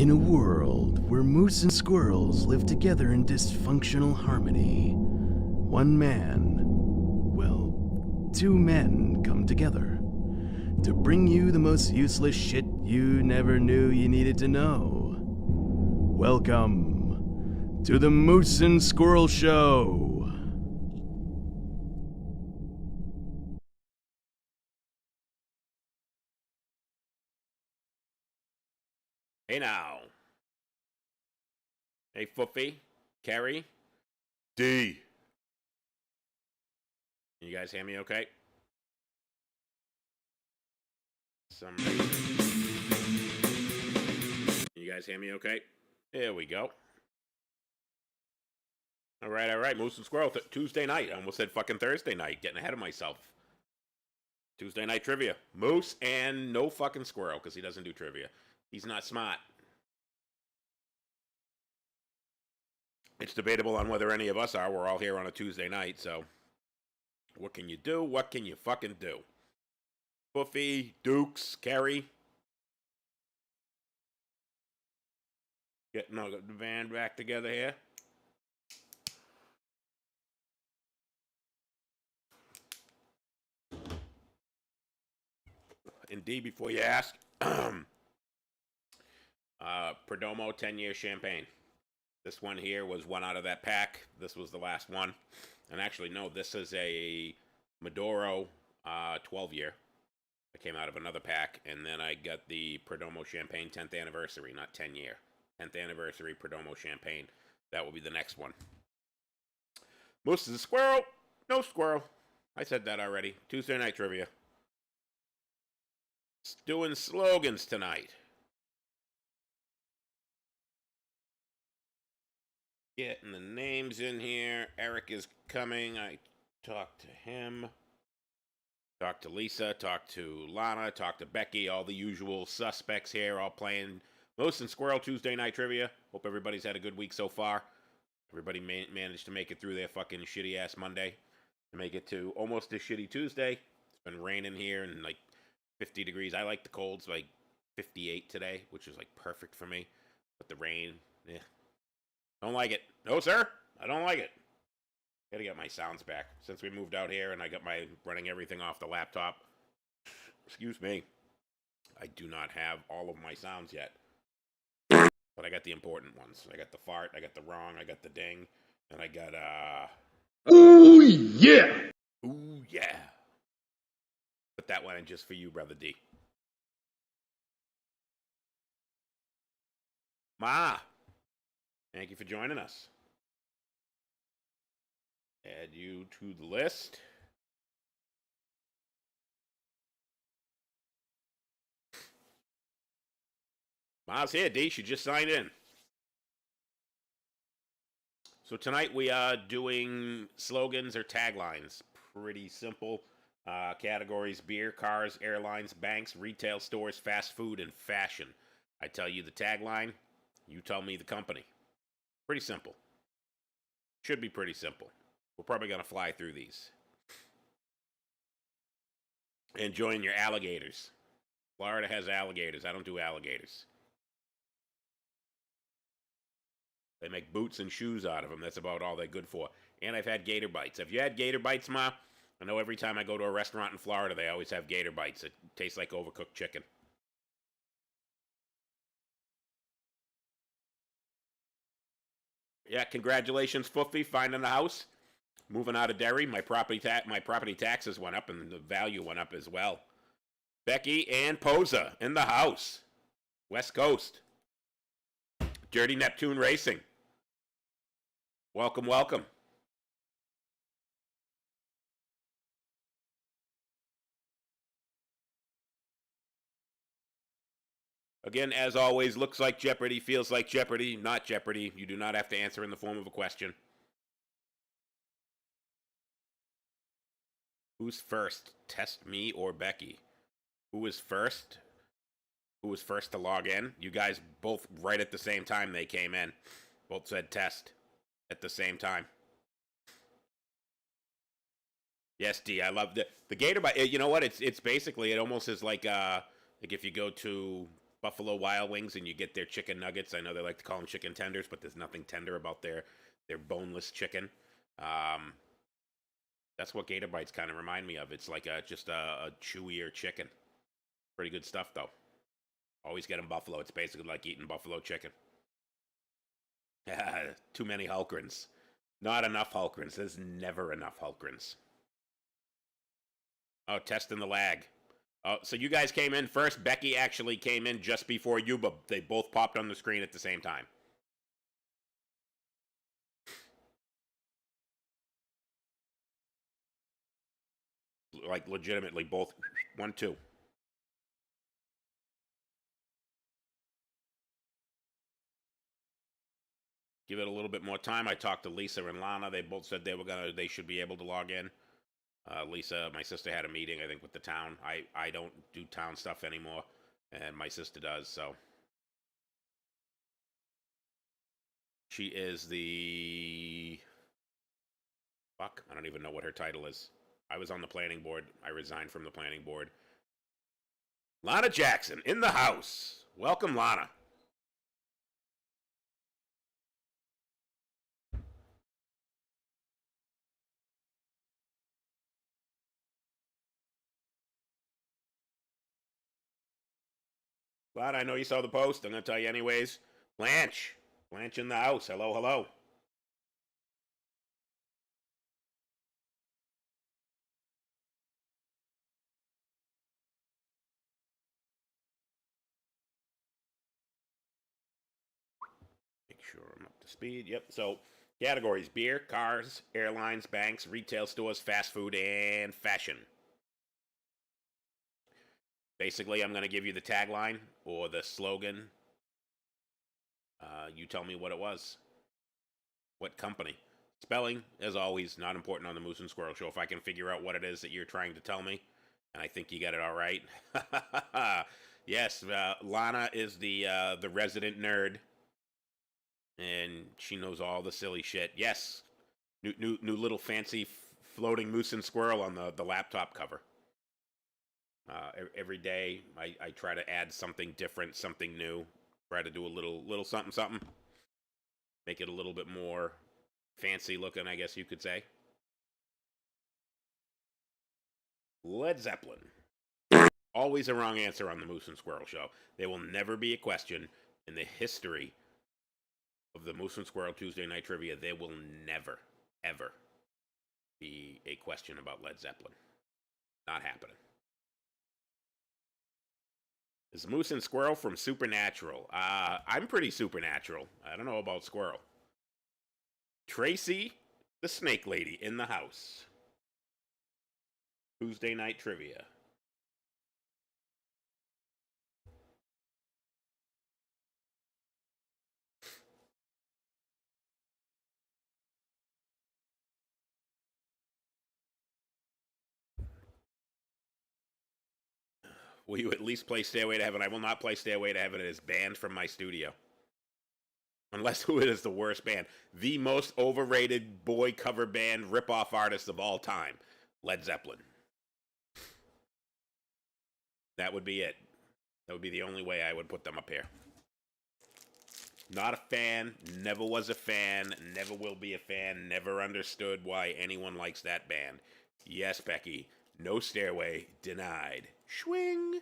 In a world where moose and squirrels live together in dysfunctional harmony, one man, well, two men come together to bring you the most useless shit you never knew you needed to know. Welcome to the Moose and Squirrel Show. Hey now. Hey Foofy, Carrie, D. You guys hear me okay? Some reason. You guys hear me okay? There we go. All right. Moose and Squirrel, Tuesday night. I almost said fucking Thursday night. Getting ahead of myself. Tuesday night trivia. Moose and no fucking Squirrel, because he doesn't do trivia. He's not smart. It's debatable on whether any of us are. We're all here on a Tuesday night, so what can you do? What can you fucking do? Buffy, Dukes, Kerry. Getting the band back together here. Indeed, before you ask, Perdomo 10-year champagne. This one here was one out of that pack. This was the last one. And actually, no, this is a Maduro 12-year. It came out of another pack. And then I got the Perdomo champagne 10th anniversary, not 10-year. 10th anniversary Perdomo champagne. That will be the next one. Moose is a squirrel. No squirrel. I said that already. Tuesday night trivia. Doing slogans tonight. Getting the names in here. Eric is coming. I talked to him. Talked to Lisa. Talked to Lana. Talked to Becky. All the usual suspects here, all playing Moose and Squirrel Tuesday night trivia. Hope everybody's had a good week so far. Everybody managed to make it through their fucking shitty-ass Monday. To make it to almost a shitty Tuesday. It's been raining here and like 50 degrees. I like the colds, like 58 today, which is like perfect for me. But the rain, don't like it. No, sir. I don't like it. Gotta get my sounds back. Since we moved out here and I got my running everything off the laptop. Excuse me. I do not have all of my sounds yet. But I got the important ones. I got the fart, I got the wrong, I got the ding, and I got, Ooh, yeah! Ooh, yeah. Put that one in just for you, Brother D. Ma, thank you for joining us. Add you to the list. Ma's here, D. She just signed in. So tonight we are doing slogans or taglines. Pretty simple. Categories: beer, cars, airlines, banks, retail stores, fast food, and fashion. I tell you the tagline, you tell me the company. Pretty simple. Should be pretty simple. We're probably going to fly through these. Enjoying your alligators. Florida has alligators. I don't do alligators. They make boots and shoes out of them. That's about all they're good for. And I've had gator bites. Have you had gator bites, Ma? I know every time I go to a restaurant in Florida, they always have gator bites. It tastes like overcooked chicken. Yeah, congratulations, Foofy, finding a house. Moving out of Derry. My property taxes went up, and the value went up as well. Becky and Posa in the house. West Coast. Dirty Neptune Racing. Welcome, welcome. Again, as always, looks like Jeopardy, feels like Jeopardy, not Jeopardy. You do not have to answer in the form of a question. Who's first? Test me or Becky? Who was first? Who was first to log in? You guys both right at the same time they came in. Both said test at the same time. Yes, D, I love the gator bite. You know what? It's basically, it almost is like if you go to Buffalo Wild Wings and you get their chicken nuggets. I know they like to call them chicken tenders, but there's nothing tender about their boneless chicken. That's what Gator Bites kind of remind me of. It's like just a chewier chicken. Pretty good stuff, though. Always get them buffalo. It's basically like eating buffalo chicken. Too many Hulkrins. Not enough Hulkrins. There's never enough Hulkrins. Oh, testing the lag. Oh, so you guys came in first. Becky actually came in just before you, but they both popped on the screen at the same time. Like, legitimately, both. 1, 2. Give it a little bit more time. I talked to Lisa and Lana. They both said they should be able to log in. Lisa, my sister, had a meeting, I think, with the town. I don't do town stuff anymore, and my sister does, so. She is the... Fuck, I don't even know what her title is. I was on the planning board. I resigned from the planning board. Lana Jackson, in the house. Welcome, Lana. Glad I know you saw the post. I'm going to tell you anyways. Blanche in the house. Hello, hello. Make sure I'm up to speed. Yep. So, categories: beer, cars, airlines, banks, retail stores, fast food, and fashion. Basically, I'm going to give you the tagline or the slogan. You tell me what it was. What company? Spelling, as always, not important on the Moose and Squirrel Show. If I can figure out what it is that you're trying to tell me, and I think you got it all right. Yes, Lana is the resident nerd, and she knows all the silly shit. Yes, new little fancy floating Moose and Squirrel on the laptop cover. Every day, I try to add something different, something new. Try to do a little something. Make it a little bit more fancy looking, I guess you could say. Led Zeppelin. Always a wrong answer on the Moose and Squirrel Show. There will never be a question in the history of the Moose and Squirrel Tuesday Night Trivia. There will never, ever be a question about Led Zeppelin. Not happening. Is Moose and Squirrel from Supernatural? I'm pretty supernatural. I don't know about Squirrel. Tracy, the Snake Lady, in the house. Tuesday Night Trivia. Will you at least play Stairway to Heaven? I will not play Stairway to Heaven. It is banned from my studio. Unless who it is the worst band. The most overrated boy cover band ripoff artist of all time. Led Zeppelin. That would be it. That would be the only way I would put them up here. Not a fan. Never was a fan. Never will be a fan. Never understood why anyone likes that band. Yes, Becky. No Stairway. Denied. Swing.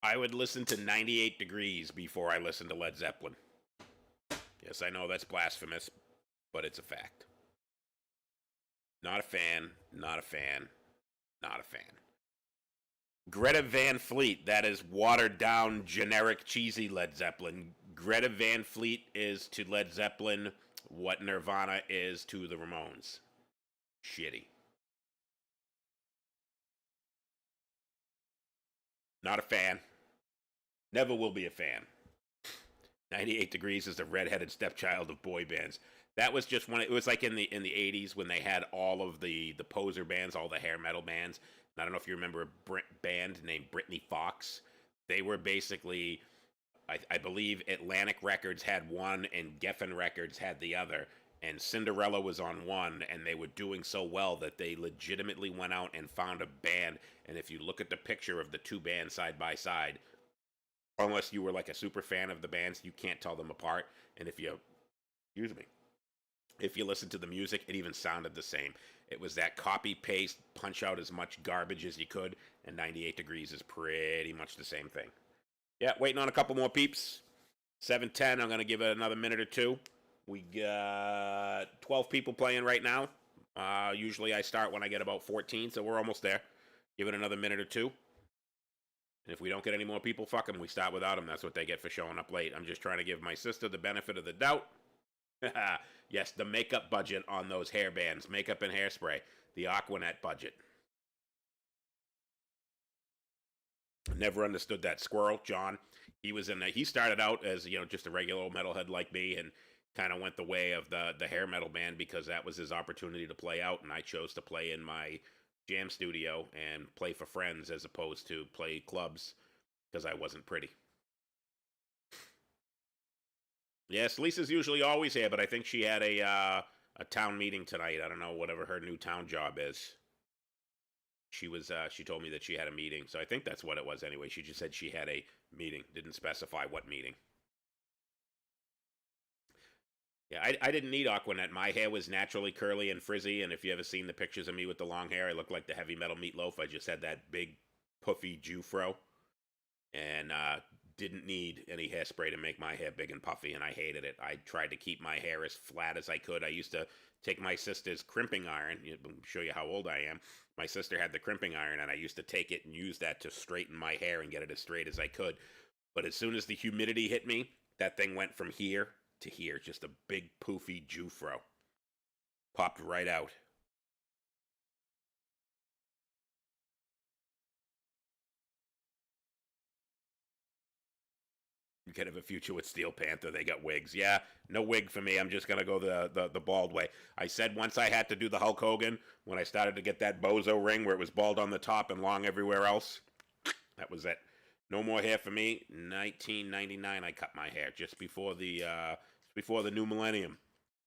I would listen to 98 Degrees before I listen to Led Zeppelin. Yes, I know that's blasphemous, but it's a fact. Not a fan, not a fan, not a fan. Greta Van Fleet, that is watered down, generic, cheesy Led Zeppelin. Greta Van Fleet is to Led Zeppelin what Nirvana is to the Ramones. Shitty. Not a fan. Never will be a fan. 98 Degrees is the redheaded stepchild of boy bands. That was just when it was like in the 80s when they had all of the poser bands, all the hair metal bands. And I don't know if you remember a band named Britney Fox. They were basically, I believe Atlantic Records had one and Geffen Records had the other. and Cinderella was on one, and they were doing so well that they legitimately went out and found a band. And if you look at the picture of the two bands side by side, unless you were like a super fan of the bands, you can't tell them apart. And if you, excuse me, if you listen to the music, it even sounded the same. It was that copy paste, punch out as much garbage as you could, and 98 Degrees is pretty much the same thing. Yeah, waiting on a couple more peeps. 7:10. I'm gonna give it another minute or two. We got 12 people playing right now. Usually I start when I get about 14, so we're almost there. Give it another minute or two. And if we don't get any more people, fuck them. We start without them. That's what they get for showing up late. I'm just trying to give my sister the benefit of the doubt. Yes, the makeup budget on those hair bands, makeup and hairspray, the Aquanet budget. Never understood that. Squirrel, John, he was in there. He started out as, just a regular old metalhead like me, and kind of went the way of the hair metal band because that was his opportunity to play out, and I chose to play in my jam studio and play for friends as opposed to play clubs because I wasn't pretty. Yes, Lisa's usually always here, but I think she had a town meeting tonight. I don't know, whatever her new town job is. She told me that she had a meeting, so I think that's what it was anyway. She just said she had a meeting, didn't specify what meeting. Yeah, I didn't need Aquanet. My hair was naturally curly and frizzy, and if you ever seen the pictures of me with the long hair, I looked like the heavy metal Meatloaf. I just had that big, puffy Jew fro, and didn't need any hairspray to make my hair big and puffy, and I hated it. I tried to keep my hair as flat as I could. I used to take my sister's crimping iron. Show you how old I am. My sister had the crimping iron, and I used to take it and use that to straighten my hair and get it as straight as I could. But as soon as the humidity hit me, that thing went from here to here, just a big poofy Jew fro. Popped right out. You could have a future with Steel Panther. They got wigs. Yeah, no wig for me. I'm just gonna go the bald way. I said once I had to do the Hulk Hogan when I started to get that bozo ring where it was bald on the top and long everywhere else. That was it. No more hair for me. 1999, I cut my hair just before the new millennium.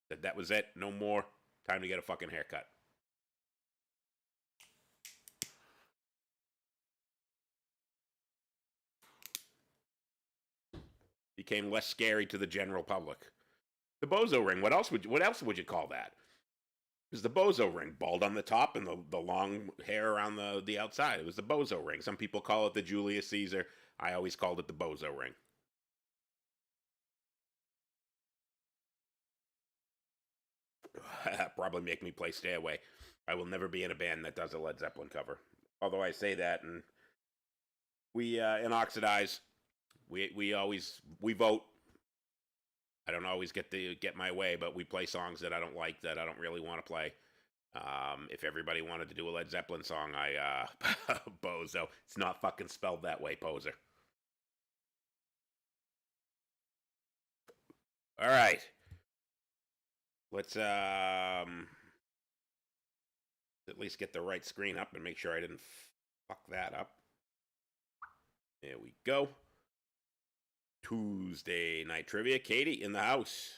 That was it. No more. Time to get a fucking haircut. Became less scary to the general public. The bozo ring. What else would you call that? It was the bozo ring, bald on the top and the long hair around the outside. It was the bozo ring. Some people call it the Julius Caesar. I always called it the bozo ring. Probably make me play Stairway. I will never be in a band that does a Led Zeppelin cover. Although I say that, and we in Oxidize, we vote. I don't always get my way, but we play songs that I don't like, that I don't really want to play. If everybody wanted to do a Led Zeppelin song, I bozo. It's not fucking spelled that way, poser. All right, let's at least get the right screen up and make sure I didn't fuck that up. There we go. Tuesday night trivia. Katie in the house.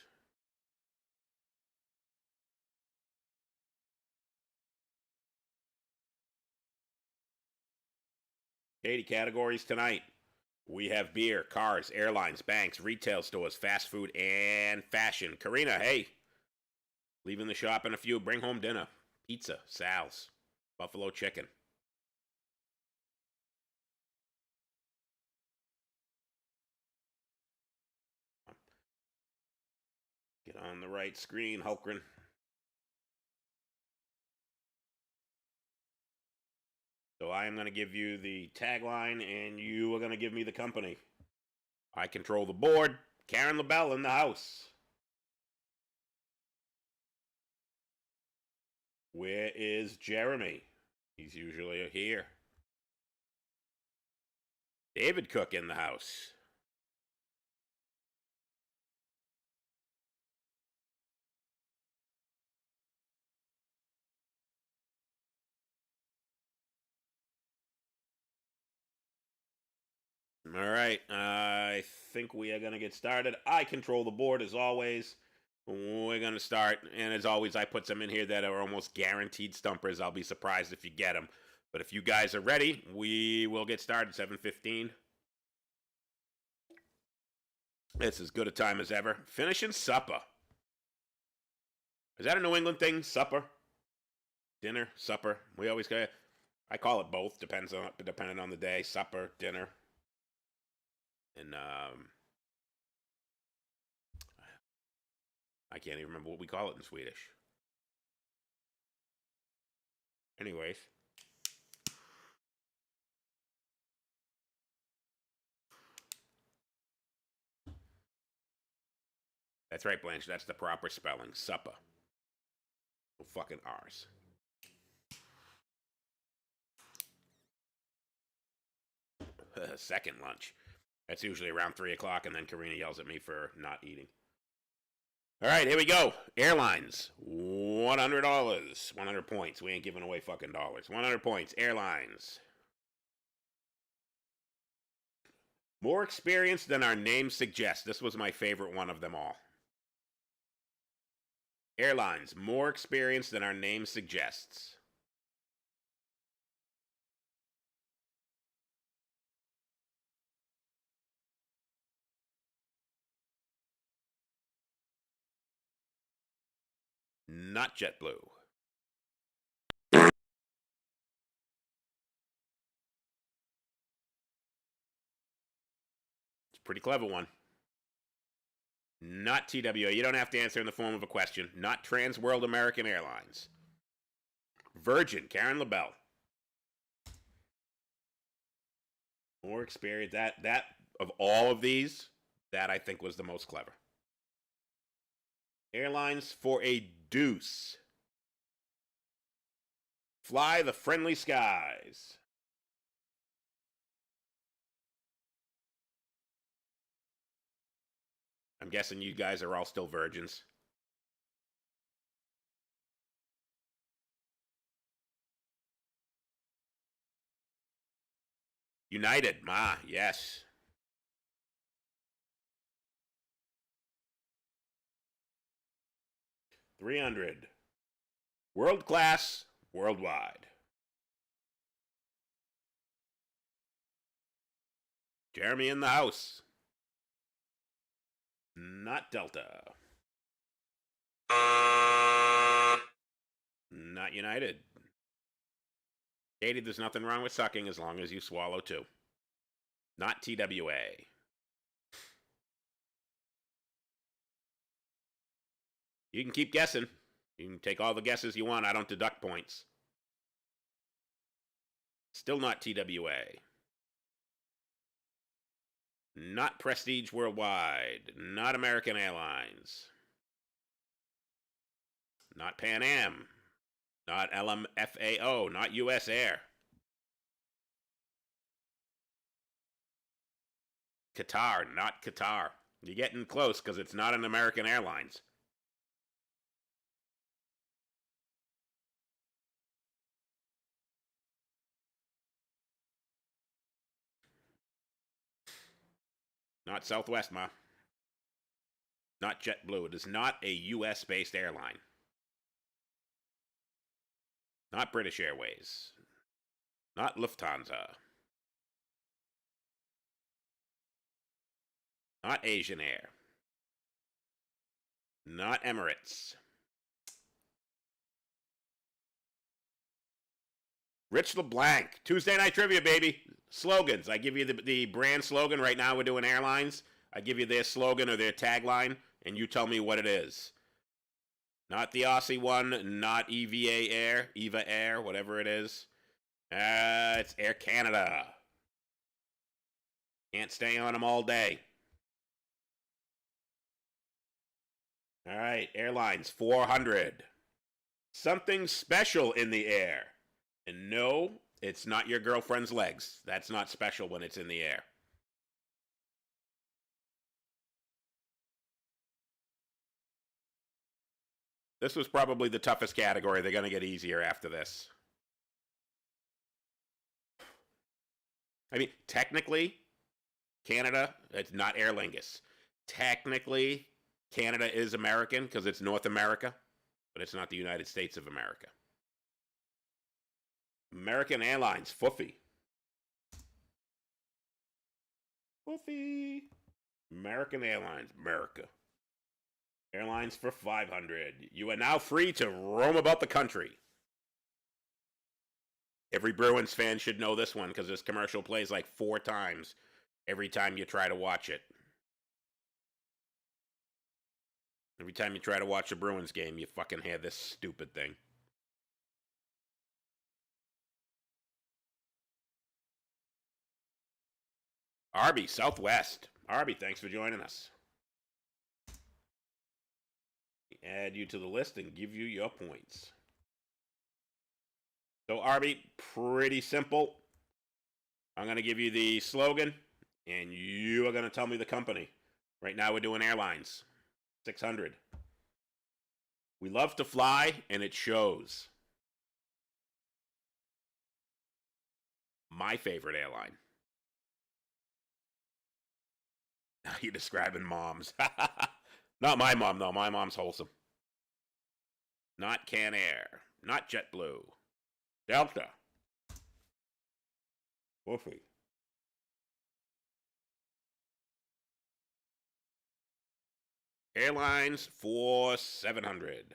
Katie, categories tonight. We have beer, cars, airlines, banks, retail stores, fast food, and fashion. Karina, hey. Leaving the shop in a few. Bring home dinner. Pizza, Sal's, buffalo chicken. Get on the right screen, Hulkrin. So I am going to give you the tagline, and you are going to give me the company. I control the board. Karen LaBelle in the house. Where is Jeremy? He's usually here. David Cook in the house. All right, I think we are going to get started. I control the board as always. We're going to start, and as always, I put some in here that are almost guaranteed stumpers. I'll be surprised if you get them. But if you guys are ready, we will get started. 7:15. It's as good a time as ever. Finishing supper. Is that a New England thing? Supper? Dinner? Supper? We always go. I call it both. Depending on the day. Supper, dinner. And I can't even remember what we call it in Swedish. Anyways. That's right, Blanche. That's the proper spelling. Supper. No fucking R's. Second lunch. That's usually around 3 o'clock, and then Karina yells at me for not eating. All right, here we go. Airlines. $100. 100 points. We ain't giving away fucking dollars. 100 points. Airlines. More experience than our name suggests. This was my favorite one of them all. Airlines. More experience than our name suggests. Not JetBlue. It's a pretty clever one. Not TWA. You don't have to answer in the form of a question. Not Trans World American Airlines. Virgin. Karen LaBelle. More experience. That of all of these, that I think was the most clever. Airlines for a deuce. Fly the friendly skies. I'm guessing you guys are all still virgins. United. Yes. $300. World class, worldwide. Jeremy in the house. Not Delta. Not United. Katie, there's nothing wrong with sucking as long as you swallow too. Not TWA. You can keep guessing. You can take all the guesses you want. I don't deduct points. Still not TWA. Not Prestige Worldwide. Not American Airlines. Not Pan Am. Not LMFAO. Not US Air. Qatar. Not Qatar. You're getting close because it's not an American Airlines. Not Southwest, ma. Not JetBlue. It is not a US-based airline. Not British Airways. Not Lufthansa. Not Asian Air. Not Emirates. Rich LeBlanc. Tuesday Night Trivia, baby. Slogans. I give you the brand slogan. Right now we're doing airlines. I give you their slogan or their tagline, and you tell me what it is. Not the Aussie one, not Eva Air, whatever it is. It's Air Canada. Can't stay on them all day. All right, airlines, 400. Something special in the air. And no, it's not your girlfriend's legs. That's not special when it's in the air. This was probably the toughest category. They're going to get easier after this. I mean, technically, Canada, it's not Aer Lingus. Technically, Canada is American because it's North America, but it's not the United States of America. American Airlines, Foofy. Foofy. American Airlines, America. Airlines for 500. You are now free to roam about the country. Every Bruins fan should know this one because this commercial plays like 4 times every time you try to watch it. Every time you try to watch a Bruins game, you fucking hear this stupid thing. Arby, Southwest. Arby, thanks for joining us. Add you to the list and give you your points. So, Arby, pretty simple. I'm going to give you the slogan, and you are going to tell me the company. Right now, we're doing airlines. 600. We love to fly, and it shows. My favorite airline. Now you're describing moms. Not my mom, though. My mom's wholesome. Not Can Air. Not JetBlue. Delta. Woofy. Airlines for 700.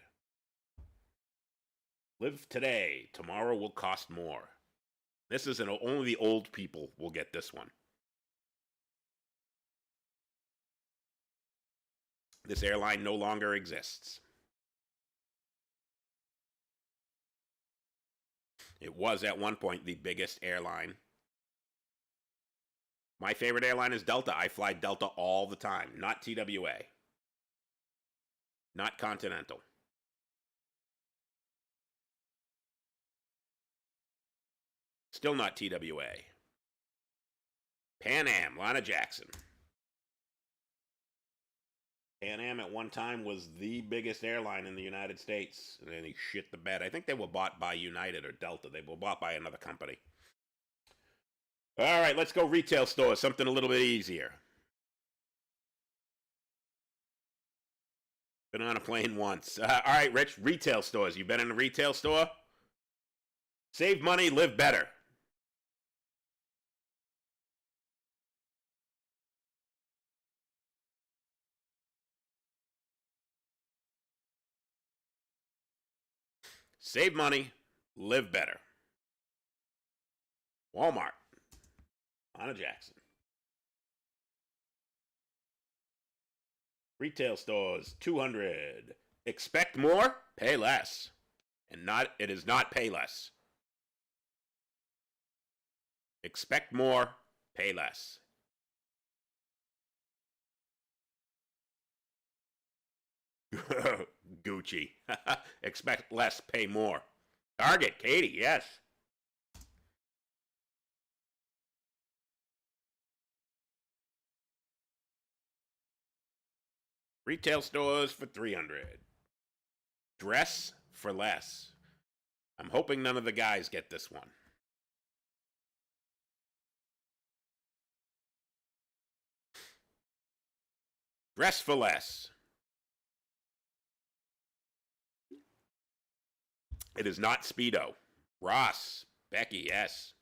Live today. Tomorrow will cost more. This is only the old people will get this one. This airline no longer exists. It was at one point the biggest airline. My favorite airline is Delta. I fly Delta all the time. Not TWA. Not Continental. Still not TWA. Pan Am, Lana Jackson. Pan Am at one time was the biggest airline in the United States, and then he shit the bed. I think they were bought by United or Delta. They were bought by another company. All right, let's go retail stores, something a little bit easier. Been on a plane once. All right, Rich, retail stores. You been in a retail store? Save money, live better. Save money, live better. Walmart. Lana Jackson. Retail stores, 200. Expect more, pay less. And it is not pay less. Expect more, pay less. Gucci. Expect less, pay more. Target, Katie, yes. Retail stores for 300. Dress for less. I'm hoping none of the guys get this one. Dress for less. It is not Speedo. Ross. Becky, yes.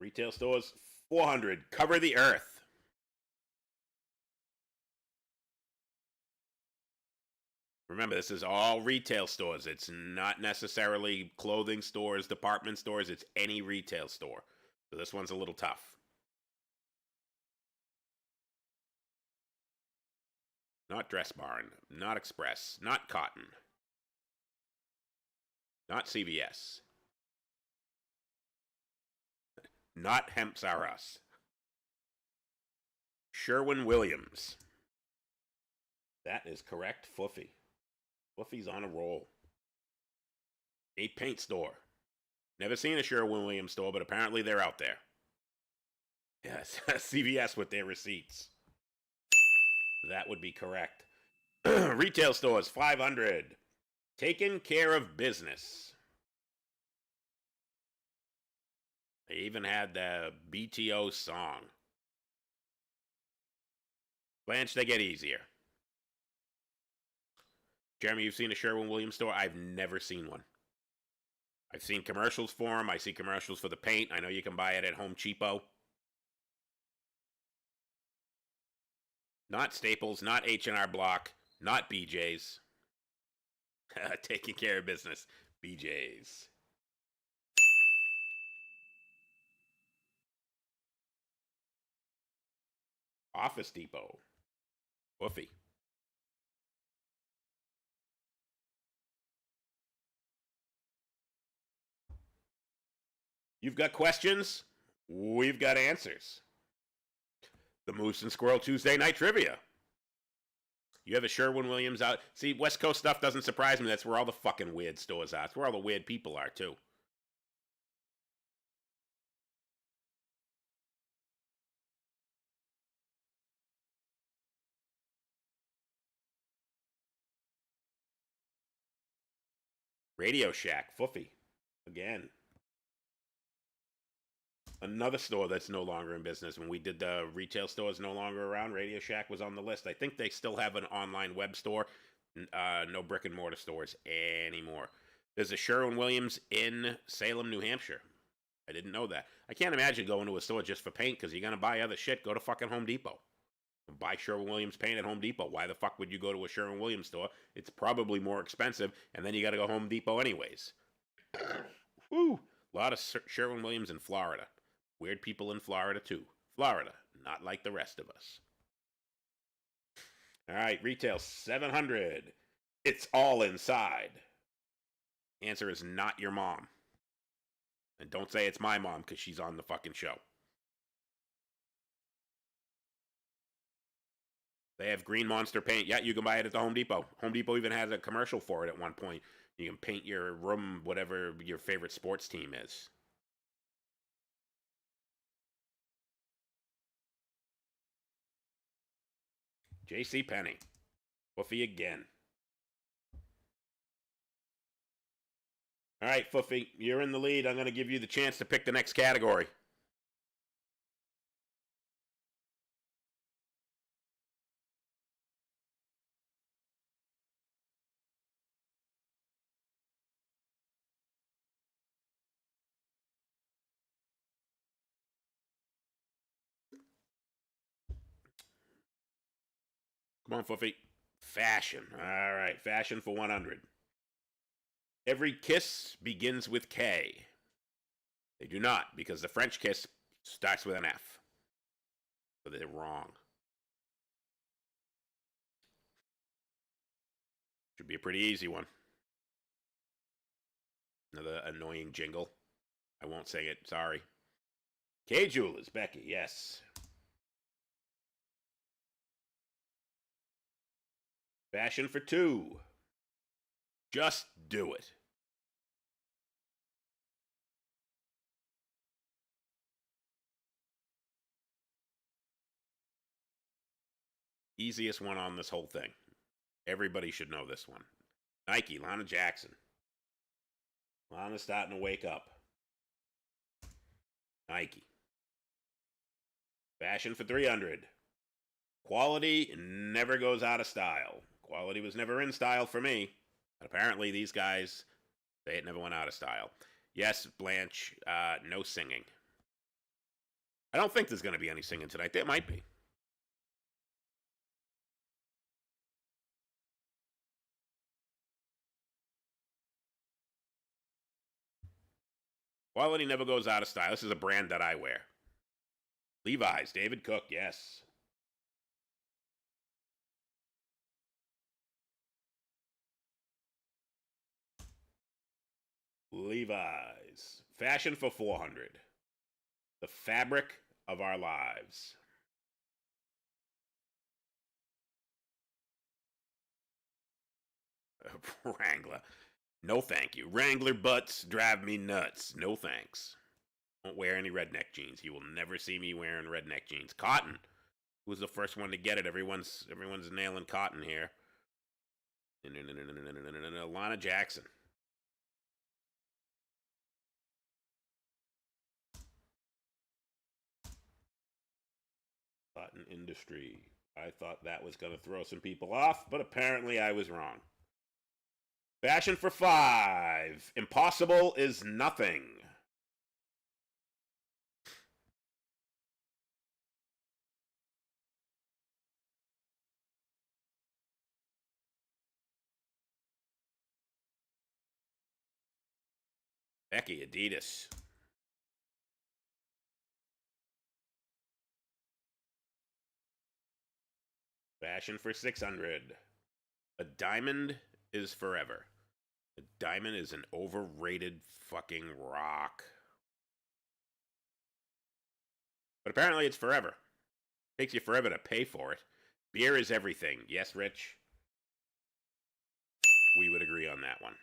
Retail stores, 400. Cover the earth. Remember, this is all retail stores. It's not necessarily clothing stores, department stores. It's any retail store. So this one's a little tough. Not Dress Barn. Not Express. Not Cotton. Not CVS. Not Hemps R Us. Sherwin-Williams. That is correct, Foofy. Foofy's on a roll. A paint store. Never seen a Sherwin-Williams store, but apparently they're out there. Yes, CVS with their receipts. That would be correct. Retail stores, 500. Taking care of business. They even had the BTO song. Blanche, they get easier. Jeremy, you've seen a Sherwin-Williams store? I've never seen one. I've seen commercials for them. I see commercials for the paint. I know you can buy it at Home Cheapo. Not Staples, not H&R Block, not BJ's. Taking care of business. BJ's. Office Depot. Woofy. You've got questions? We've got answers. The Moose and Squirrel Tuesday Night Trivia. You have a Sherwin-Williams out. See, West Coast stuff doesn't surprise me. That's where all the fucking weird stores are. That's where all the weird people are, too. Radio Shack, Foofy. Again. Another store that's no longer in business. When we did the retail stores no longer around, Radio Shack was on the list. I think they still have an online web store. No brick and mortar stores anymore. There's a Sherwin-Williams in Salem, New Hampshire. I didn't know that. I can't imagine going to a store just for paint because you're going to buy other shit. Go to fucking Home Depot. Buy Sherwin-Williams paint at Home Depot. Why the fuck would you go to a Sherwin-Williams store? It's probably more expensive, and then you got to go Home Depot anyways. Woo! A lot of Sherwin-Williams in Florida. Weird people in Florida, too. Florida, not like the rest of us. All right, retail 700. It's all inside. Answer is not your mom. And don't say it's my mom because she's on the fucking show. They have Green Monster paint. Yeah, you can buy it at the Home Depot. Home Depot even has a commercial for it at one point. You can paint your room whatever your favorite sports team is. J.C. Penney. Foofy again. All right, Foofy, you're in the lead. I'm going to give you the chance to pick the next category. Come on, Foofy. Fashion. All right, fashion for 100. Every kiss begins with K. They do not, because the French kiss starts with an F. So they're wrong. Should be a pretty easy one. Another annoying jingle. I won't sing it, sorry. K Jewelers, Becky, yes. Fashion for 2. Just do it. Easiest one on this whole thing. Everybody should know this one. Nike, Lana Jackson. Lana's starting to wake up. Nike. Fashion for 300. Quality never goes out of style. Quality was never in style for me. But apparently these guys say it never went out of style. Yes, Blanche, no singing. I don't think there's going to be any singing tonight. There might be. Quality never goes out of style. This is a brand that I wear. Levi's, David Cook, yes. Levi's. Fashion for 400. The fabric of our lives. Wrangler. No thank you. Wrangler butts drive me nuts. No thanks. Won't wear any redneck jeans. You will never see me wearing redneck jeans. Cotton. Who's the first one to get it? Everyone's nailing cotton here. Lana Jackson. industry. I thought that was going to throw some people off, but apparently I was wrong. Fashion for 5. Impossible is nothing. Becky, Adidas. Fashion for 600. A diamond is forever. A diamond is an overrated fucking rock. But apparently it's forever. Takes you forever to pay for it. Beer is everything. Yes, Rich? We would agree on that one.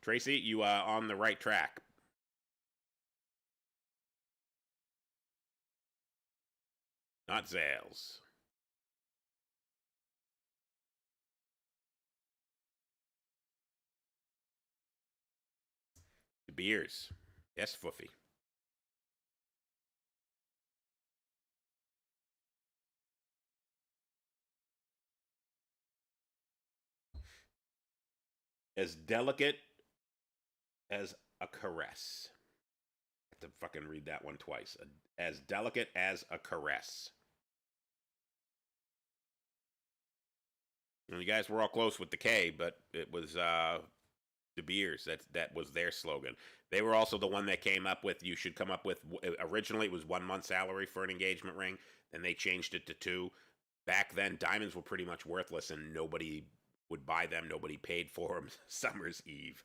Tracy, you are on the right track. Not Zales. De Beers. Yes, Foofy. As delicate as a caress. I have to fucking read that one twice. As delicate as a caress. And you guys were all close with the K, but it was De Beers. That was their slogan. They were also the one that came up with, you should come up with, originally it was 1 month salary for an engagement ring. Then they changed it to 2. Back then, diamonds were pretty much worthless and nobody would buy them. Nobody paid for them. Summer's Eve.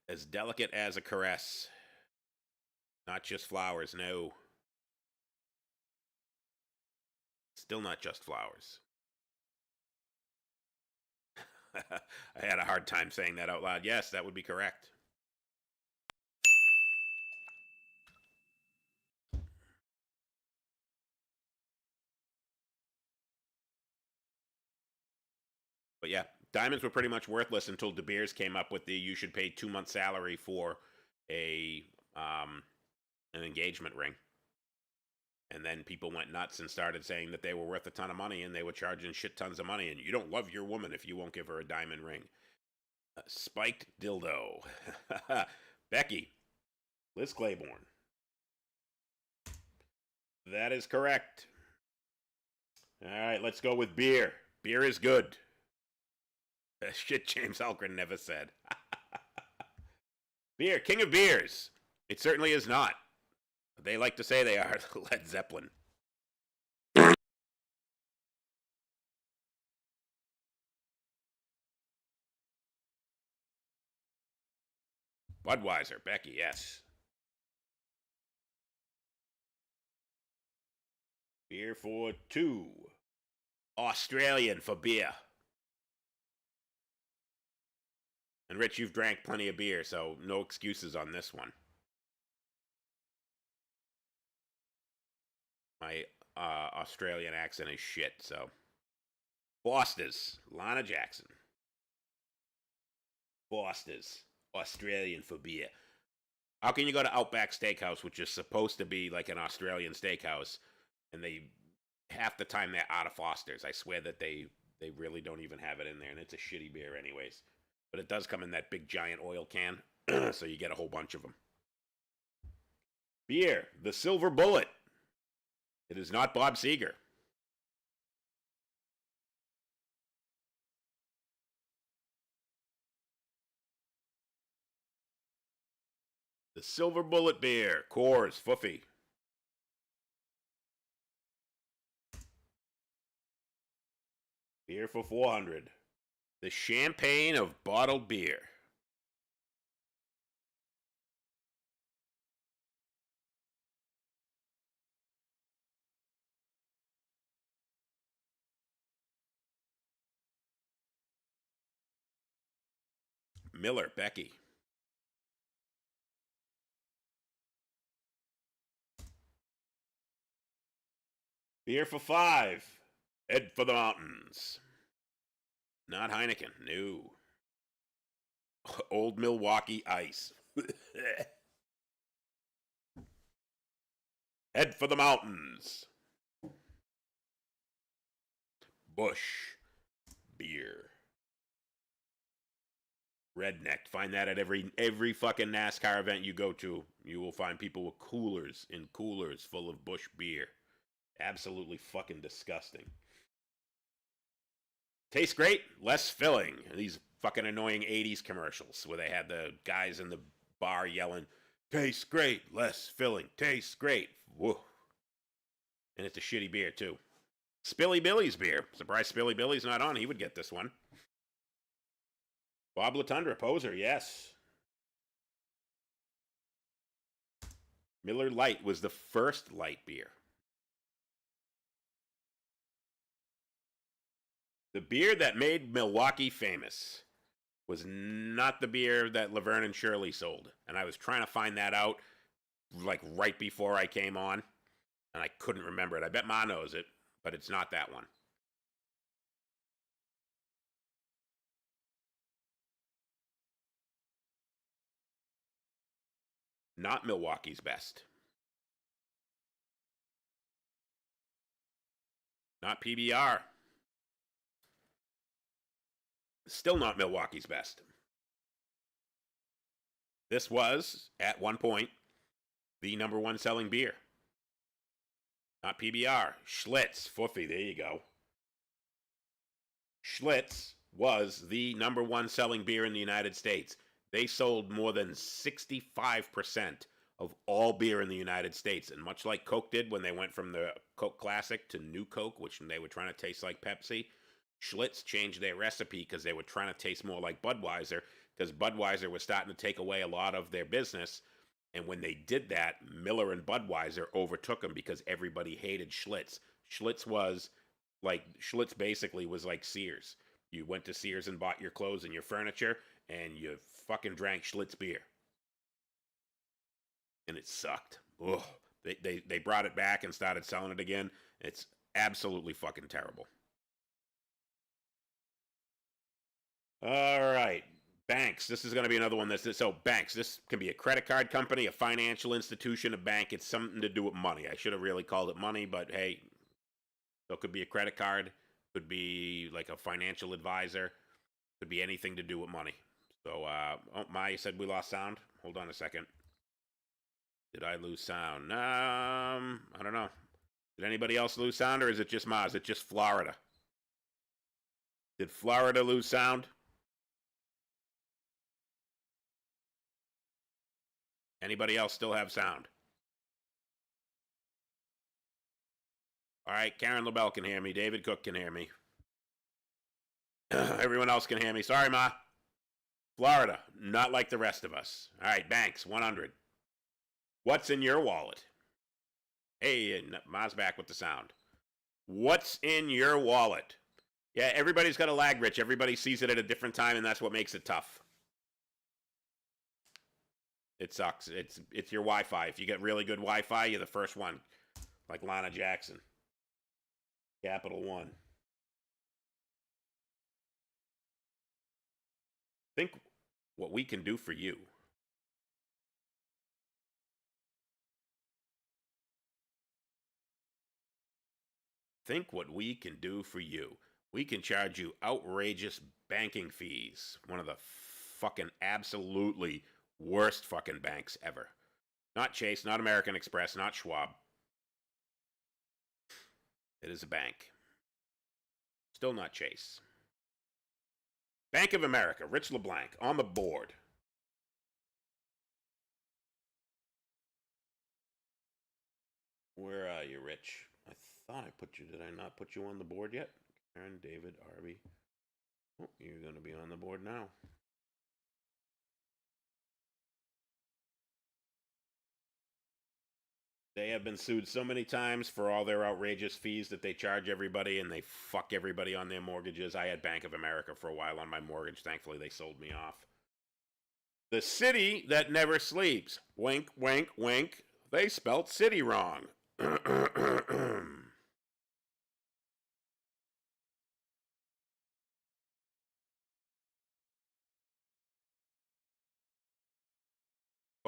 As delicate as a caress. Not just flowers, no. Still not just flowers. I had a hard time saying that out loud. Yes, that would be correct. But yeah, diamonds were pretty much worthless until De Beers came up with the you should pay 2 months salary for a an engagement ring. And then people went nuts and started saying that they were worth a ton of money and they were charging shit tons of money. And you don't love your woman if you won't give her a diamond ring. Spiked dildo. Becky. Liz Claiborne. That is correct. All right, let's go with beer. Beer is good. Shit James Algren never said. Beer, king of beers. It certainly is not. They like to say they are. Led Zeppelin. Budweiser, Becky, yes. Beer for 2. Australian for beer. And Rich, you've drank plenty of beer, so no excuses on this one. My Australian accent is shit, so. Foster's, Lana Jackson. Foster's, Australian for beer. How can you go to Outback Steakhouse, which is supposed to be like an Australian steakhouse, and they half the time they're out of Foster's? I swear that they really don't even have it in there, and it's a shitty beer anyways. But it does come in that big giant oil can, so you get a whole bunch of them. Beer, the Silver Bullet. It is not Bob Seger. The Silver Bullet beer, Coors, Foofy. Beer for 400. The champagne of bottled beer. Miller, Becky. Beer for 5. Head for the mountains. Not Heineken, no. Old Milwaukee Ice. Head for the mountains. Bush beer. Redneck. Find that at every fucking NASCAR event you go to. You will find people with coolers in coolers full of Bush beer. Absolutely fucking disgusting. Tastes great, less filling. These fucking annoying 80s commercials where they had the guys in the bar yelling, tastes great, less filling, tastes great. Whoa. And it's a shitty beer, too. Spilly Billy's beer. Surprised Spilly Billy's not on. He would get this one. Bob LaTundra, poser, yes. Miller Lite was the first light beer. The beer that made Milwaukee famous was not the beer that Laverne and Shirley sold. And I was trying to find that out like right before I came on. And I couldn't remember it. I bet Ma knows it, but it's not that one. Not Milwaukee's best. Not PBR. Still not Milwaukee's best. This was, at one point, the number one selling beer. Not PBR. Schlitz. Foofy, there you go. Schlitz was the number one selling beer in the United States. They sold more than 65% of all beer in the United States. And much like Coke did when they went from the Coke Classic to New Coke, which they were trying to taste like Pepsi, Schlitz changed their recipe because they were trying to taste more like Budweiser, because Budweiser was starting to take away a lot of their business. And when they did that, Miller and Budweiser overtook them because everybody hated Schlitz. Schlitz basically was like Sears. You went to Sears and bought your clothes and your furniture, and you fucking drank Schlitz beer. And it sucked. Ugh. They brought it back and started selling it again. It's absolutely fucking terrible. All right. Banks. This is going to be another one. So banks. This can be a credit card company, a financial institution, a bank. It's something to do with money. I should have really called it money, but hey, so it could be a credit card, could be like a financial advisor, could be anything to do with money. So, Maya said we lost sound. Hold on a second. Did I lose sound? I don't know. Did anybody else lose sound, or is it just Ma? Is it just Florida? Did Florida lose sound? Anybody else still have sound? All right, Karen LaBelle can hear me. David Cook can hear me. Everyone else can hear me. Sorry, Ma. Florida, not like the rest of us. All right, banks, 100. What's in your wallet? Hey, Ma's back with the sound. What's in your wallet? Yeah, everybody's got a lag, Rich. Everybody sees it at a different time, and that's what makes it tough. It sucks. It's your Wi-Fi. If you get really good Wi-Fi, you're the first one. Like Lana Jackson. Capital One. Think what we can do for you. Think what we can do for you. We can charge you outrageous banking fees. One of the fucking absolutely worst fucking banks ever. Not Chase, not American Express, not Schwab. It is a bank. Still not Chase. Bank of America, Rich LeBlanc, on the board. Where are you, Rich? I thought I put you. Did I not put you on the board yet? Karen, David, Arby. Oh, you're going to be on the board now. They have been sued so many times for all their outrageous fees that they charge everybody, and they fuck everybody on their mortgages. I had Bank of America for a while on my mortgage. Thankfully, they sold me off. The city that never sleeps. Wink, wink, wink. They spelt city wrong.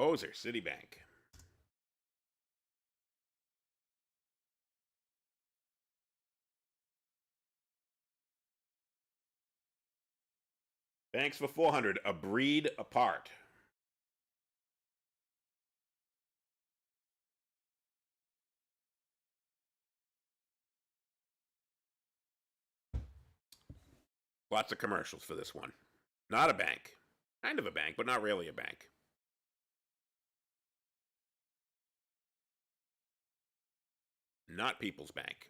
Poser, Citibank. Banks for 400, a breed apart. Lots of commercials for this one. Not a bank. Kind of a bank, but not really a bank. Not People's Bank.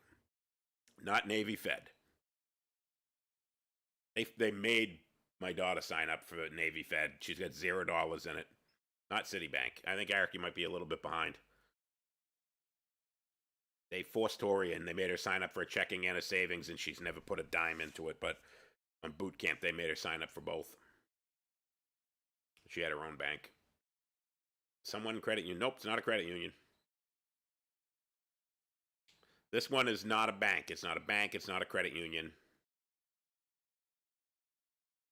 Not Navy Fed. They made my daughter sign up for Navy Fed. She's got $0 in it. Not Citibank. I think, Eric, you might be a little bit behind. They forced Tori and they made her sign up for a checking and a savings, and she's never put a dime into it. But on boot camp, they made her sign up for both. She had her own bank. Someone credit union. Nope, it's not a credit union. This one is not a bank. It's not a bank. It's not a credit union.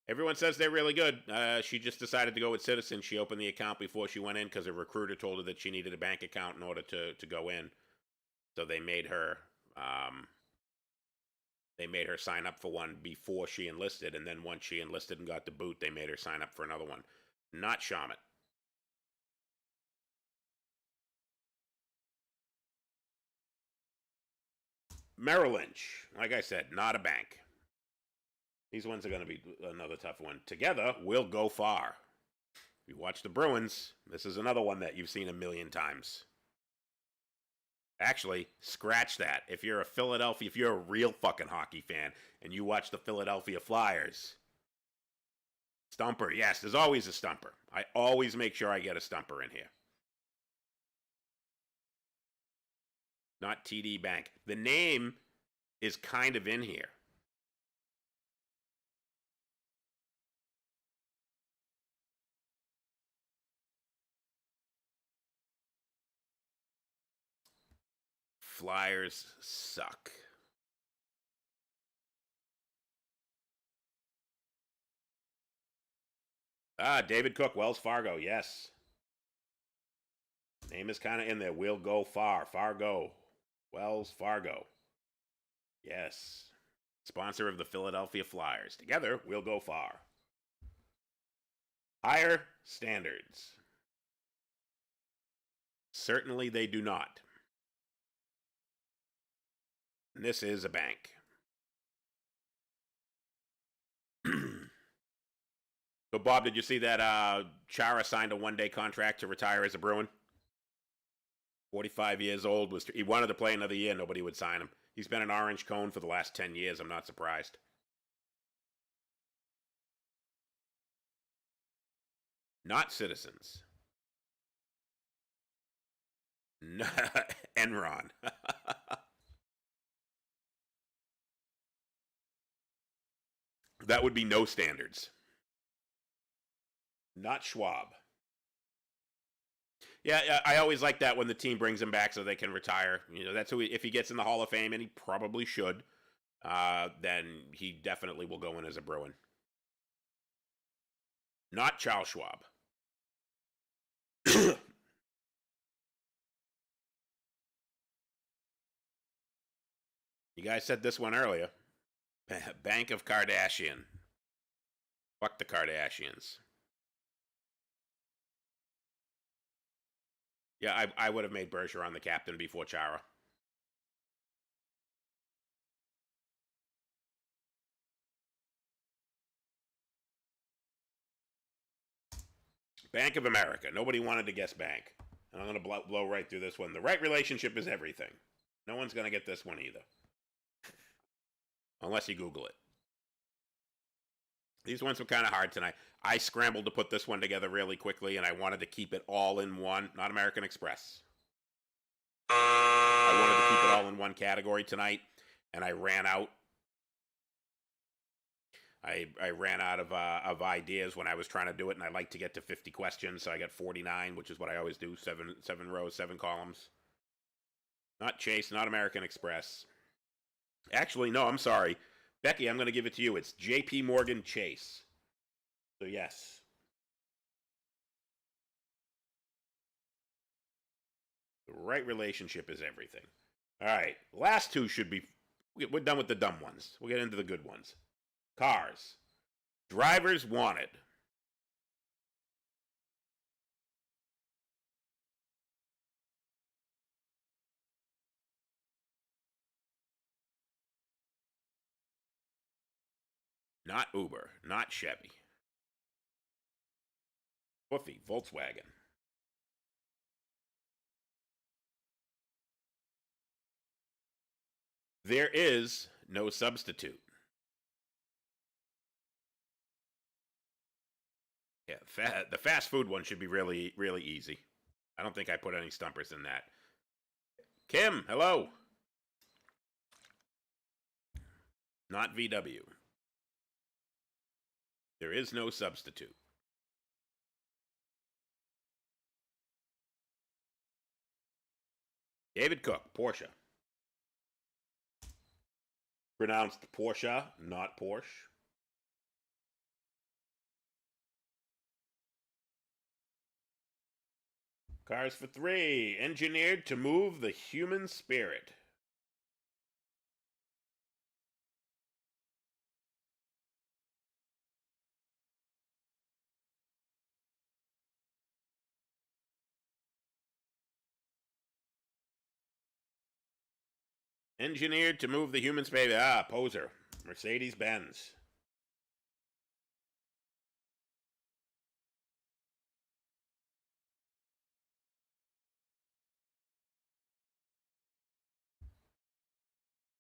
Everyone says they're really good. She just decided to go with Citizens. She opened the account before she went in because a recruiter told her that she needed a bank account in order to go in. So they made her sign up for one before she enlisted, and then once she enlisted and got the boot, they made her sign up for another one. Not Shamit. Merrill Lynch. Like I said, not a bank. These ones are going to be another tough one. Together, we'll go far. If you watch the Bruins, this is another one that you've seen a million times. Actually, scratch that. If you're a real fucking hockey fan, and you watch the Philadelphia Flyers, stumper, yes, there's always a stumper. I always make sure I get a stumper in here. Not TD Bank. The name is kind of in here. Flyers suck. David Cook, Wells Fargo, yes. Name is kind of in there. We'll go far. Fargo. Wells Fargo. Yes. Sponsor of the Philadelphia Flyers. Together, we'll go far. Higher standards. Certainly they do not. And this is a bank. So, Bob, did you see that Chara signed a one-day contract to retire as a Bruin? 45 years old. He wanted to play another year. Nobody would sign him. He's been an orange cone for the last 10 years. I'm not surprised. Not Citizens. Enron. That would be no standards. Not Schwab. Yeah, I always like that when the team brings him back so they can retire. You know, that's who. If he gets in the Hall of Fame, and he probably should, then he definitely will go in as a Bruin. Not Charles Schwab. You guys said this one earlier. Bank of Kardashian. Fuck the Kardashians. Yeah, I would have made Bergeron the captain before Chara. Bank of America. Nobody wanted to guess bank. And I'm going to blow right through this one. The right relationship is everything. No one's going to get this one either. Unless you Google it. These ones were kind of hard tonight. I scrambled to put this one together really quickly, and I wanted to keep it all in one. Not American Express. I wanted to keep it all in one category tonight, and I ran out. I ran out of ideas when I was trying to do it, and I like to get to 50 questions, so I got 49, which is what I always do. Seven rows, 7 columns. Not Chase, not American Express. Actually, no, I'm sorry. Becky, I'm going to give it to you. It's J.P. Morgan Chase. So, yes. right relationship is everything. All right, last two should be. We're done with the dumb ones. We'll get into the good ones. Cars. Drivers wanted. Not Uber, not Chevy. Woofy, Volkswagen. There is no substitute. Yeah, the fast food one should be really, really easy. I don't think I put any stumpers in that. Kim, hello. Not VW. There is no substitute. David Cook, Porsche. Pronounced Porsche, not Porsche. Cars for three. Engineered to move the human spirit. Engineered to move the human spirit. Ah, poser. Mercedes-Benz.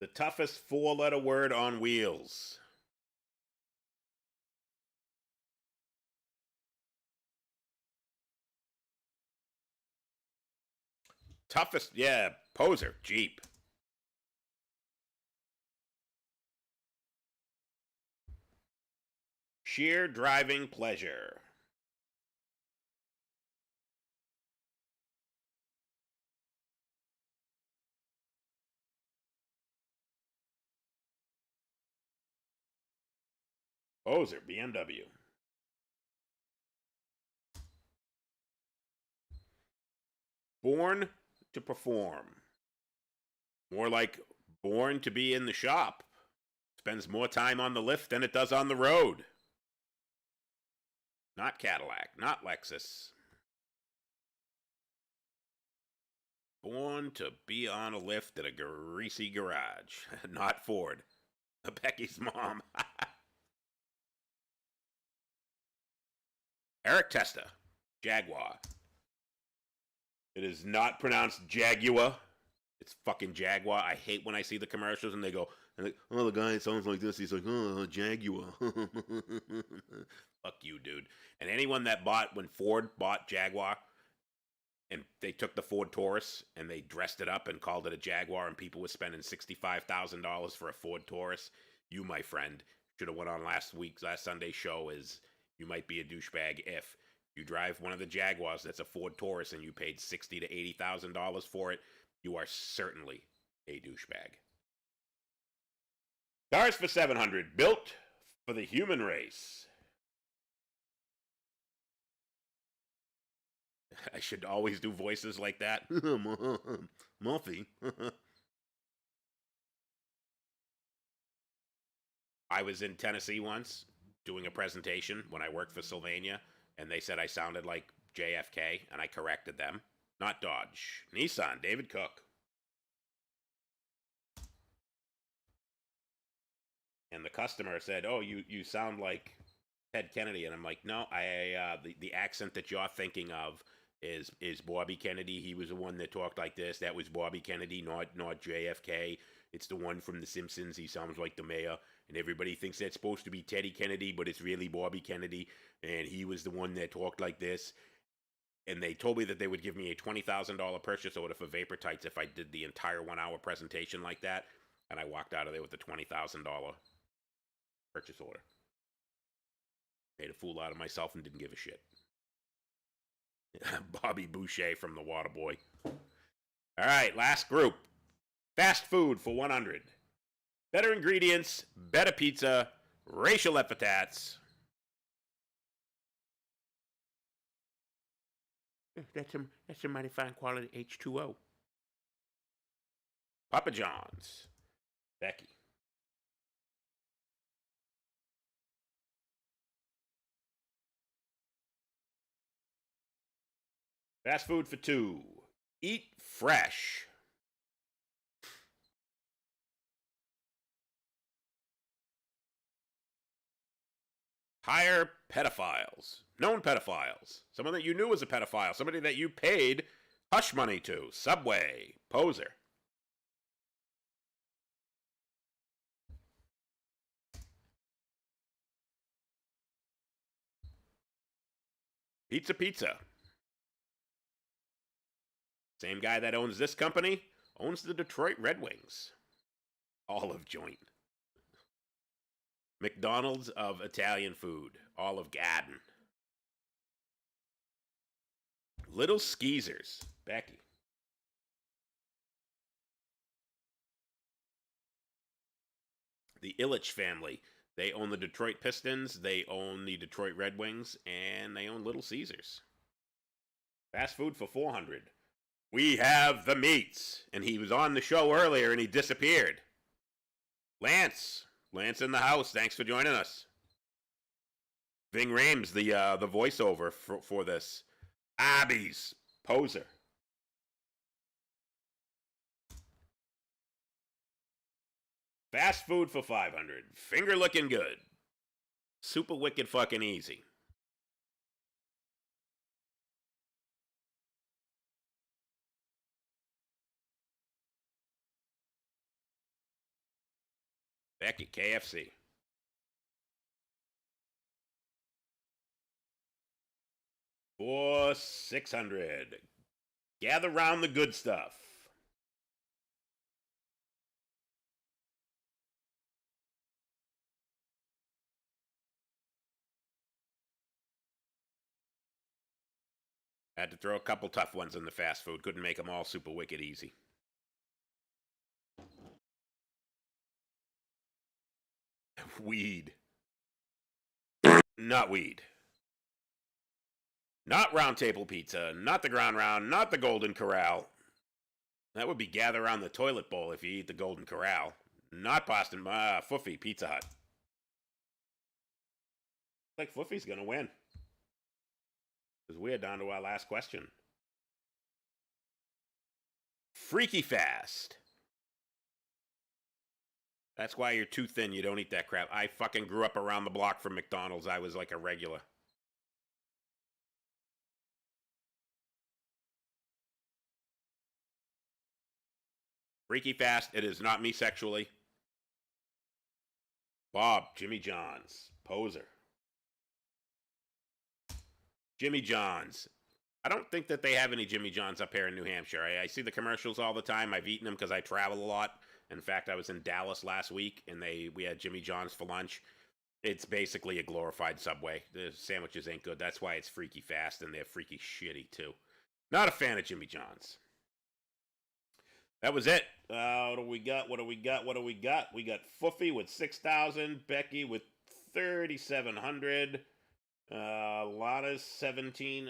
The toughest four-letter word on wheels. Toughest, yeah, poser, Jeep. Sheer driving pleasure. Poser, BMW. Born to perform. More like born to be in the shop. Spends more time on the lift than it does on the road. Not Cadillac, not Lexus. Born to be on a lift at a greasy garage. Not Ford. Becky's mom. Eric Testa, Jaguar. It is not pronounced Jaguar. It's fucking Jaguar. I hate when I see the commercials and they go, oh, the guy sounds like this. He's like, oh, Jaguar. Fuck you, dude. And anyone that bought, when Ford bought Jaguar, and they took the Ford Taurus and they dressed it up and called it a Jaguar, and people were spending $65,000 for a Ford Taurus, you, my friend, should have went on last Sunday's show as you might be a douchebag if you drive one of the Jaguars that's a Ford Taurus and you paid $60,000 to $80,000 for it. You are certainly a douchebag. Cars for 700, built for the human race. I should always do voices like that. Muffy. I was in Tennessee once doing a presentation when I worked for Sylvania, and they said I sounded like JFK, and I corrected them. Not Dodge. Nissan, David Cook. And the customer said, oh, you sound like Ted Kennedy. And I'm like, no, the accent that you're thinking of is Bobby Kennedy. He was the one that talked like this. That was Bobby Kennedy, not JFK. It's the one from The Simpsons. He sounds like the mayor. And everybody thinks that's supposed to be Teddy Kennedy, but it's really Bobby Kennedy. And he was the one that talked like this. And they told me that they would give me a $20,000 purchase order for Vapor Tights if I did the entire 1 hour presentation like that. And I walked out of there with a $20,000 purchase order. Made a fool out of myself and didn't give a shit. Bobby Boucher from The Waterboy. All right, last group. Fast food for 100. Better ingredients, better pizza, racial epithets. That's a mighty fine quality H2O. Papa John's. Becky. Fast food for two. Eat fresh. Hire pedophiles. Known pedophiles. Someone that you knew was a pedophile. Somebody that you paid hush money to. Subway. Poser. Pizza. Same guy that owns this company owns the Detroit Red Wings. Olive joint. McDonald's of Italian food. Olive Garden. Little Skeezers. Becky. The Illich family. They own the Detroit Pistons, they own the Detroit Red Wings, and they own Little Caesars. Fast food for 400. We have the meats. And he was on the show earlier and he disappeared. Lance in the house. Thanks for joining us. Ving Rhames, the voiceover for this. Abby's. Poser. Fast food for 500. Finger looking good. Super wicked fucking easy. Becky, KFC. For 600. Gather round the good stuff. Had to throw a couple tough ones in the fast food. Couldn't make them all super wicked easy. Weed. Not weed. Not Round Table Pizza. Not the Ground Round. Not the Golden Corral. That would be gather around the toilet bowl if you eat the Golden Corral. Not Boston. Foofy Pizza Hut. Like Foofy's gonna win. Because we are down to our last question. Freaky Fast. That's why you're too thin. You don't eat that crap. I fucking grew up around the block from McDonald's. I was like a regular. Freaky Fast. It is not me sexually. Bob. Jimmy John's. Poser. Jimmy John's. I don't think that they have any Jimmy John's up here in New Hampshire. I see the commercials all the time. I've eaten them because I travel a lot. In fact, I was in Dallas last week, and we had Jimmy John's for lunch. It's basically a glorified Subway. The sandwiches ain't good. That's why it's freaky fast, and they're freaky shitty, too. Not a fan of Jimmy John's. That was it. What do we got? We got Foofy with 6,000. Becky with 3,700. Lana's 17.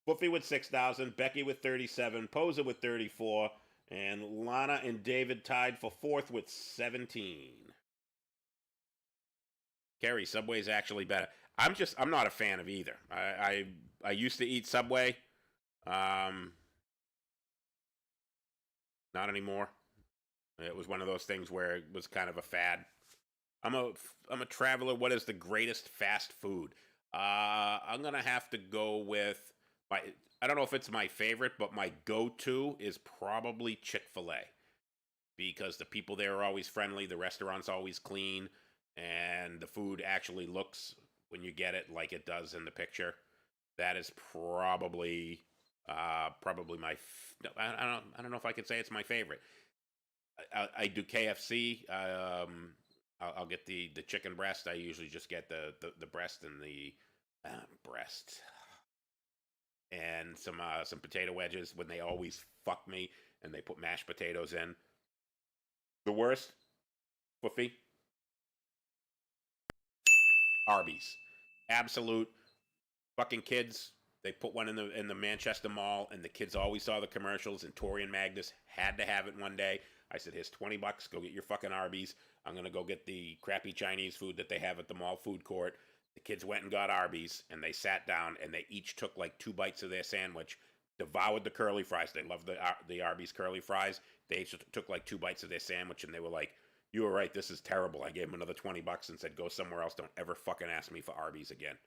Foofy with 6,000. Becky with 37. Poser with 34. And Lana and David tied for fourth with 17. Kerry, Subway's actually better. I'm not a fan of either. I used to eat Subway. Not anymore. It was one of those things where it was kind of a fad. I'm a traveler. What is the greatest fast food? I'm gonna have to go with I don't know if it's my favorite, but my go-to is probably Chick-fil-A. Because the people there are always friendly, the restaurant's always clean, and the food actually looks, when you get it, like it does in the picture. That is probably my... I don't know if I could say it's my favorite. I do KFC. I'll get the chicken breast. I usually just get the breast and the breast. And some potato wedges when they always fuck me and they put mashed potatoes in. The worst, Foofy, Arby's. Absolute fucking kids. They put one in the Manchester Mall, and the kids always saw the commercials. And Tori and Magnus had to have it one day. I said, "Here's $20. Go get your fucking Arby's. I'm gonna go get the crappy Chinese food that they have at the mall food court." The kids went and got Arby's, and they sat down, and they each took like 2 bites of their sandwich, devoured the curly fries. They love the Arby's curly fries. They each took like 2 bites of their sandwich, and they were like, "You were right. This is terrible." I gave them another $20 and said, "Go somewhere else. Don't ever fucking ask me for Arby's again."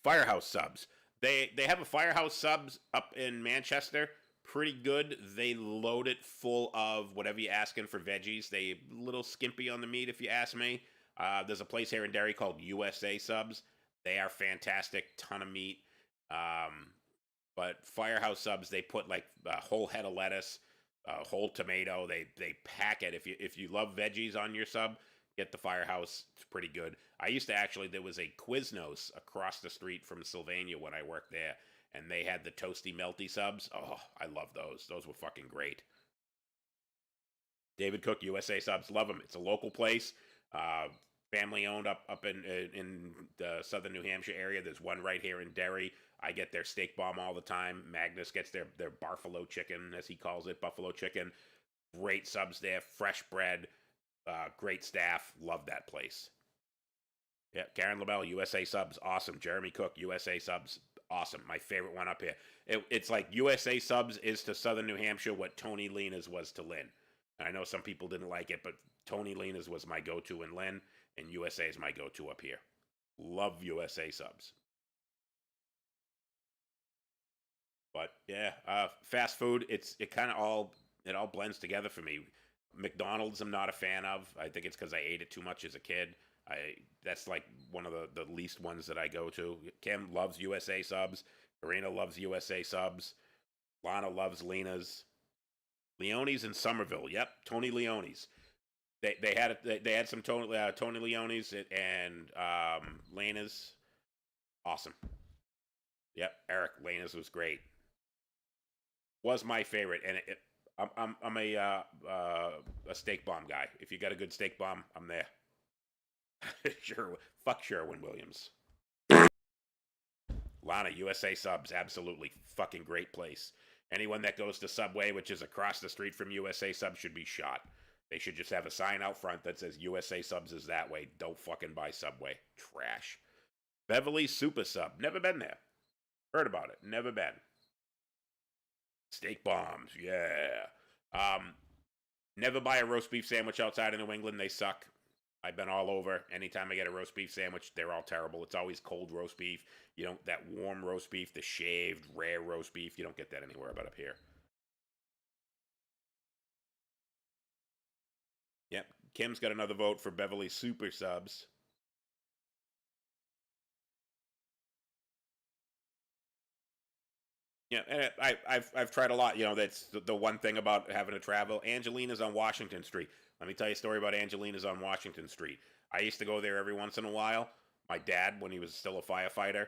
Firehouse subs. They have a Firehouse subs up in Manchester. Pretty good. They load it full of whatever you're asking for veggies. They a little skimpy on the meat, if you ask me. There's a place here in Derry called USA Subs. They are fantastic. Ton of meat. But Firehouse subs, they put like a whole head of lettuce, a whole tomato. They pack it. If you love veggies on your sub, get the Firehouse. It's pretty good. I used to actually, there was a Quiznos across the street from Sylvania when I worked there, and they had the toasty melty subs. Oh, I love those. Those were fucking great. David Cook, USA Subs, love them. It's a local place, family owned up in the southern New Hampshire area. There's one right here in Derry. I get their steak bomb all the time. Magnus gets their buffalo chicken, as he calls it, buffalo chicken. Great subs there, fresh bread, great staff. Love that place. Yeah, Karen LaBelle, USA Subs, awesome. Jeremy Cook, USA Subs, awesome. My favorite one up here. It's like USA Subs is to southern New Hampshire what Tony Lena's was to Lynn. I know some people didn't like it, but Tony Lena's was my go-to in Lynn, and USA is my go-to up here. Love USA Subs. But yeah, fast food, it kind of all blends together for me. McDonald's I'm not a fan of. I think it's because I ate it too much as a kid. That's like one of the least ones that I go to. Kim loves USA Subs. Karina loves USA Subs. Lana loves Lena's. Leone's in Somerville. Yep, Tony Leone's. They had some Tony Leone's and Lena's. Awesome. Yep, Eric Lena's was great. Was my favorite, and I'm a steak bomb guy. If you got a good steak bomb, I'm there. Sure, fuck Sherwin-Williams. Lana, USA Subs, absolutely fucking great place. Anyone that goes to Subway, which is across the street from USA Subs, should be shot. They should just have a sign out front that says USA Subs is that way. Don't fucking buy Subway. Trash. Beverly Super Sub. Never been there. Heard about it. Never been. Steak bombs. Yeah. Never buy a roast beef sandwich outside of New England. They suck. I've been all over. Anytime I get a roast beef sandwich, they're all terrible. It's always cold roast beef. You don't, that warm roast beef, the shaved, rare roast beef, you don't get that anywhere but up here. Yep. Kim's got another vote for Beverly Super Subs. Yeah, and I've tried a lot. You know, that's the one thing about having to travel. Angelina's on Washington Street. Let me tell you a story about Angelina's on Washington Street. I used to go there every once in a while. My dad, when he was still a firefighter,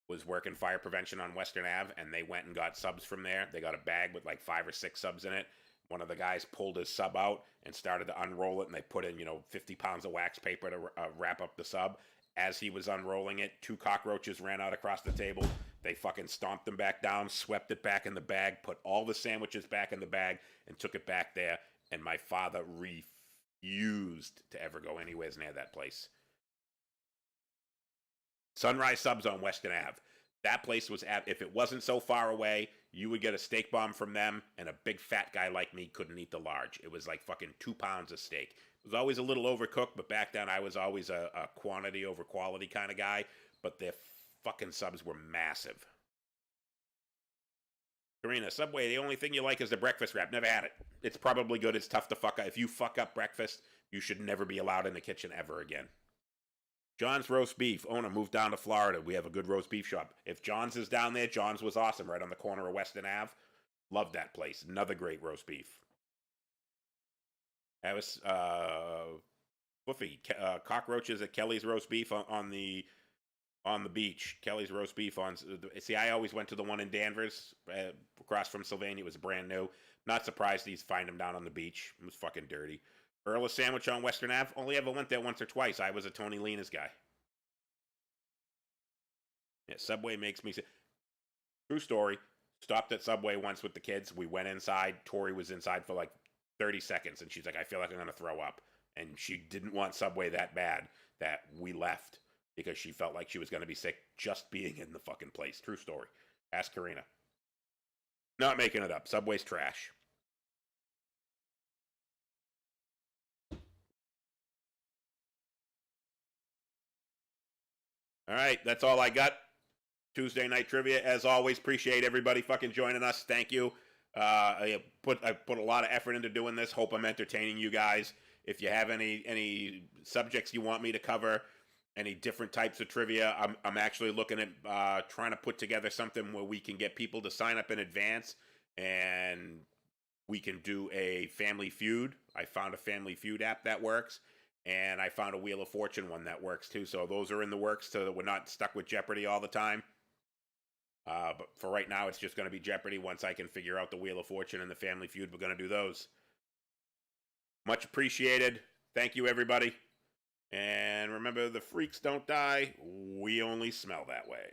was working fire prevention on Western Ave, and they went and got subs from there. They got a bag with like 5 or 6 subs in it. One of the guys pulled his sub out and started to unroll it, and they put in, 50 pounds of wax paper to wrap up the sub. As he was unrolling it, 2 cockroaches ran out across the table. They fucking stomped them back down, swept it back in the bag, put all the sandwiches back in the bag, and took it back there. And my father refused to ever go anywhere near that place. Sunrise Subs on Western Ave. That place was, if it wasn't so far away, you would get a steak bomb from them, and a big fat guy like me couldn't eat the large. It was like fucking 2 pounds of steak. It was always a little overcooked, but back then I was always a quantity over quality kind of guy. But their fucking subs were massive. Karina, Subway, the only thing you like is the breakfast wrap. Never had it. It's probably good. It's tough to fuck up. If you fuck up breakfast, you should never be allowed in the kitchen ever again. John's Roast Beef. Owner moved down to Florida. We have a good roast beef shop. If John's is down there, John's was awesome, right on the corner of Western Ave. Love that place. Another great roast beef. That was Woofy. Cockroaches at Kelly's Roast Beef on the beach. Kelly's Roast Beef on. See, I always went to the one in Danvers, across from Sylvania. It was brand new. Not surprised he's find him down on the beach. It was fucking dirty. Earl Sandwich on Western Ave. Only ever went there once or twice. I was a Tony Lena's guy. Yeah, Subway makes me sick. True story. Stopped at Subway once with the kids. We went inside. Tori was inside for like 30 seconds, and she's like, I feel like I'm going to throw up. And she didn't want Subway that bad that we left because she felt like she was going to be sick just being in the fucking place. True story. Ask Karina. Not making it up. Subway's trash. All right, that's all I got. Tuesday night trivia, as always. Appreciate everybody fucking joining us. Thank you. I put a lot of effort into doing this. Hope I'm entertaining you guys. If you have any subjects you want me to cover, any different types of trivia, I'm actually looking at trying to put together something where we can get people to sign up in advance, and we can do a Family Feud. I found a Family Feud app that works. And I found a Wheel of Fortune one that works too. So those are in the works so that we're not stuck with Jeopardy all the time. But for right now, it's just going to be Jeopardy. Once I can figure out the Wheel of Fortune and the Family Feud, we're going to do those. Much appreciated. Thank you, everybody. And remember, the freaks don't die. We only smell that way.